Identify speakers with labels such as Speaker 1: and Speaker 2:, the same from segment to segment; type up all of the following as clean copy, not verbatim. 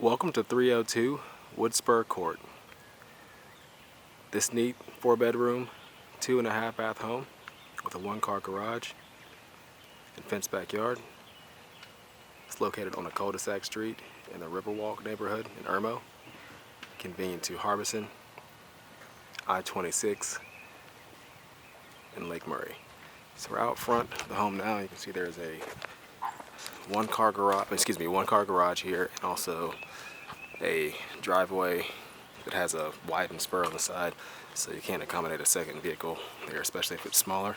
Speaker 1: Welcome to 302 Woodspur Court. This neat 4-bedroom, 2.5 bath home with a 1-car garage and fenced backyard. It's located on a cul-de-sac street in the Riverwalk neighborhood in Irmo, convenient to Harbison, I-26, and Lake Murray. So we're out front of the home now. You can see there's a 1-car garage here, and also a driveway that has a widened spur on the side, so you can't accommodate a second vehicle there, especially if it's smaller.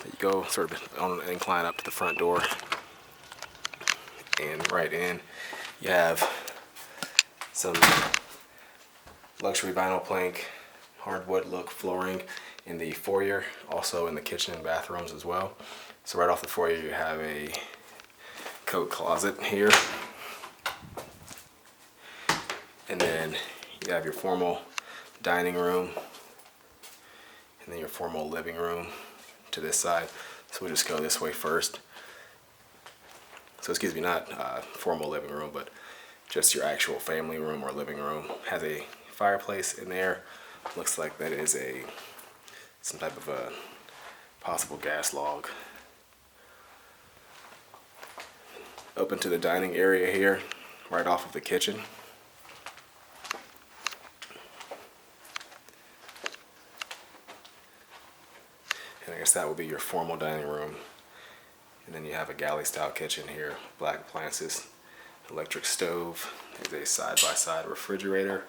Speaker 1: You go sort of on an incline up to the front door, and right in you have some luxury vinyl plank, hardwood look flooring in the foyer, also in the kitchen and bathrooms as well. So right off the foyer you have a coat closet here, and then you have your formal dining room, and then your formal living room to this side. So we'll just go this way first. So excuse me, not formal living room, but just your actual family room or living room. Has a fireplace in there. Looks like that is some type of a possible gas log. Open to the dining area here, right off of the kitchen. And I guess that would be your formal dining room. And then you have a galley style kitchen here, black appliances, electric stove. There's a side-by-side refrigerator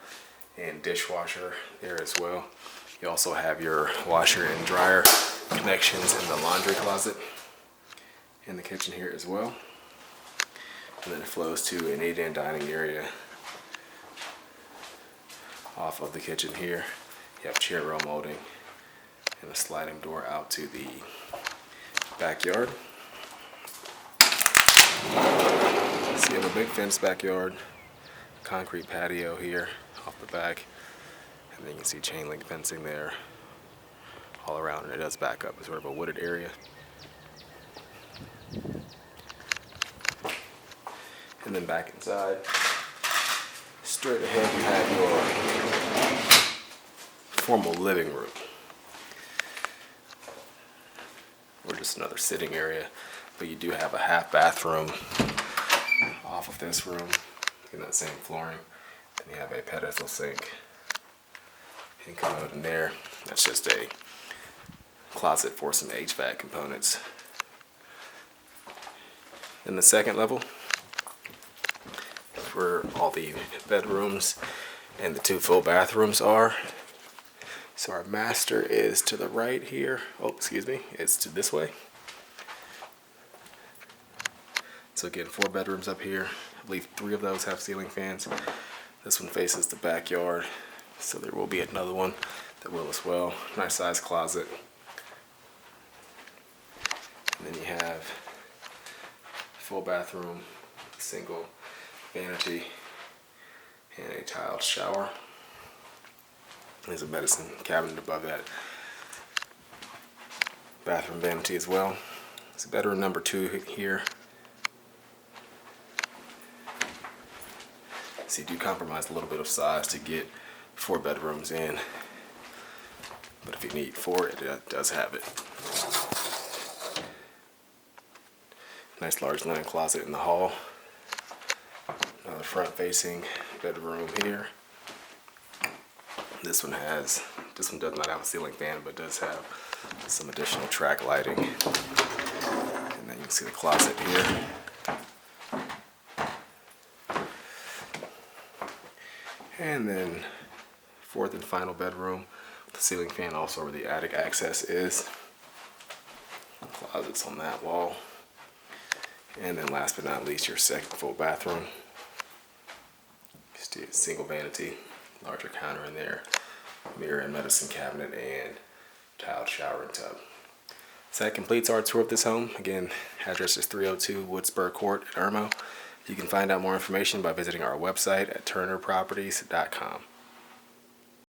Speaker 1: and dishwasher there as well. You also have your washer and dryer connections in the laundry closet in the kitchen here as well. And then it flows to an eat-in dining area off of the kitchen here. You have chair rail molding and a sliding door out to the backyard. So you have a big fenced backyard, concrete patio here off the back, and then you can see chain link fencing there all around, and it does back up as sort of a wooded area. And then back inside, straight ahead you have your formal living room, or just another sitting area, but you do have a half bathroom off of this room in that same flooring, and you have a pedestal sink and commode in there. That's just a closet for some HVAC components. In the second level, where all the bedrooms and the 2 full bathrooms are. So our master is to the right here. Oh, excuse me, it's to this way. So again, 4 bedrooms up here. I believe 3 of those have ceiling fans. This one faces the backyard, so there will be another one that will as well. Nice size closet. And then you have full bathroom, single vanity, and a tiled shower. There's a medicine cabinet above that bathroom vanity as well. It's bedroom number 2 here. So you do compromise a little bit of size to get 4 bedrooms in, but if you need 4, it does have it. Nice large linen closet in the hall. Another front facing bedroom here. This one does not have a ceiling fan, but does have some additional track lighting. And then you can see the closet here. And then 4th and final bedroom, the ceiling fan also where the attic access is. Closets on that wall. And then last but not least, your second full bathroom. Just a single vanity, larger counter in there, mirror and medicine cabinet, and tiled shower and tub. So that completes our tour of this home. Again, address is 302 Woodspur Court in Irmo. You can find out more information by visiting our website at turnerproperties.com.